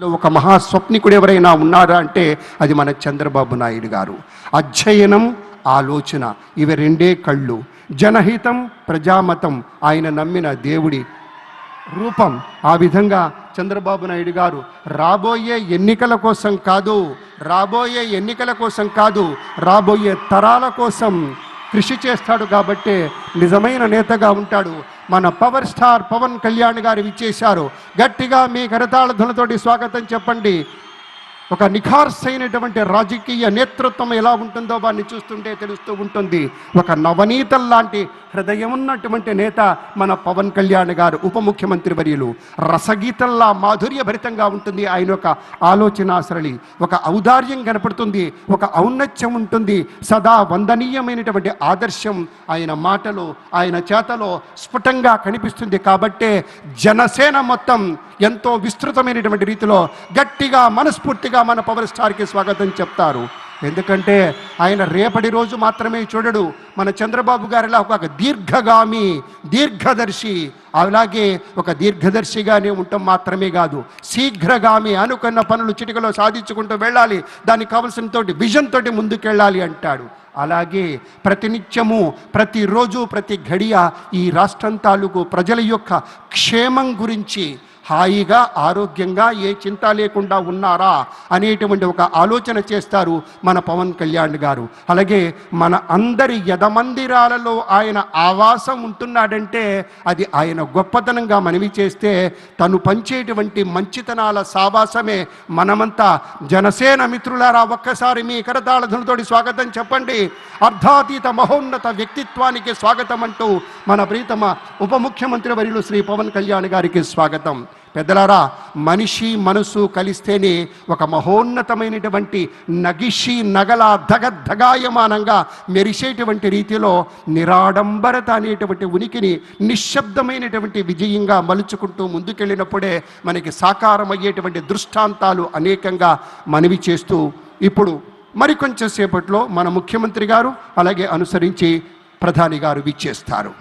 రాష్ట్రంలో ఒక మహాస్వప్నికుడు ఎవరైనా ఉన్నారా అంటే అది మన చంద్రబాబు నాయుడు గారు. అధ్యయనం, ఆలోచన, ఇవి రెండే కళ్ళు. జనహితం, ప్రజామతం, ఆయన నమ్మిన దేవుడి రూపం. ఆ విధంగా చంద్రబాబు నాయుడు గారు రాబోయే ఎన్నికల కోసం కాదు, రాబోయే తరాల కోసం కృషి చేస్తాడు. కాబట్టే నిజమైన నేతగా ఉంటాడు. మన పవర్ స్టార్ పవన్ కళ్యాణ్ గారు విచ్చేశారు. గట్టిగా మీ కరతాళ ధ్వనులతోటి స్వాగతం చెప్పండి. ఒక నిఖార్సైనటువంటి రాజకీయ నేతృత్వం ఎలా ఉంటుందో వారిని చూస్తుంటే తెలుస్తూ ఉంటుంది. ఒక నవనీతం లాంటి హృదయం ఉన్నటువంటి నేత మన పవన్ కళ్యాణ్ గారు, ఉప ముఖ్యమంత్రి వర్యులు. రసగీతంలా మాధుర్యభరితంగా ఉంటుంది ఆయన ఒక ఆలోచన సరళి. ఒక ఔదార్యం కనపడుతుంది, ఒక ఔన్నత్యం ఉంటుంది. సదా వందనీయమైనటువంటి ఆదర్శం ఆయన మాటలో, ఆయన చేతలో స్ఫుటంగా కనిపిస్తుంది. కాబట్టే జనసేన మొత్తం ఎంతో విస్తృతమైనటువంటి రీతిలో గట్టిగా మనస్ఫూర్తిగా మన పవర్ స్టార్కి స్వాగతం చెప్తారు. ఎందుకంటే ఆయన రేపటి రోజు మాత్రమే చూడడు. మన చంద్రబాబు గారిలా ఒక దీర్ఘగామి, దీర్ఘదర్శి. అలాగే ఒక దీర్ఘదర్శిగానే ఉండటం మాత్రమే కాదు, శీఘ్రగామి. అనుకున్న పనులు చిటికలో సాధించుకుంటూ వెళ్ళాలి, దానికి కావలసిన తోటి విజన్ తోటి ముందుకెళ్ళాలి అంటాడు. అలాగే ప్రతినిత్యము, ప్రతిరోజు, ప్రతి గడియ ఈ రాష్ట్రం తాలూకు ప్రజల యొక్క క్షేమం గురించి హాయిగా, ఆరోగ్యంగా, ఏ చింత లేకుండా ఉన్నారా అనేటువంటి ఒక ఆలోచన చేస్తారు మన పవన్ కళ్యాణ్ గారు. అలాగే మన అందరి యదమందిరాలలో ఆయన ఆవాసం ఉంటున్నాడంటే అది ఆయన గొప్పతనంగా మనవి చేస్తే, తను పంచేటువంటి మంచితనాల సావాసమే. మనమంతా జనసేన మిత్రులారా ఒక్కసారి మీ కరతాళధ్వనులతోటి స్వాగతం చెప్పండి. అర్ధాతీత మహోన్నత వ్యక్తిత్వానికి స్వాగతం అంటూ మన ప్రీతమ ఉప ముఖ్యమంత్రి వర్యులు శ్రీ పవన్ కళ్యాణ్ గారికి స్వాగతం. పెద్దలారా, మనిషి మనసు కలిస్తేనే ఒక మహోన్నతమైనటువంటి నగిషి నగల ధగాయమానంగా మెరిసేటువంటి రీతిలో నిరాడంబరత అనేటువంటి ఉనికిని నిశ్శబ్దమైనటువంటి విజయంగా మలుచుకుంటూ ముందుకెళ్ళినప్పుడే మనకి సాకారమయ్యేటువంటి దృష్టాంతాలు అనేకంగా మనవి చేస్తూ, ఇప్పుడు మరికొంచెం సేపట్లో మన ముఖ్యమంత్రి గారు అలాగే అనుసరించి ప్రధాని గారు విచ్చేస్తారు.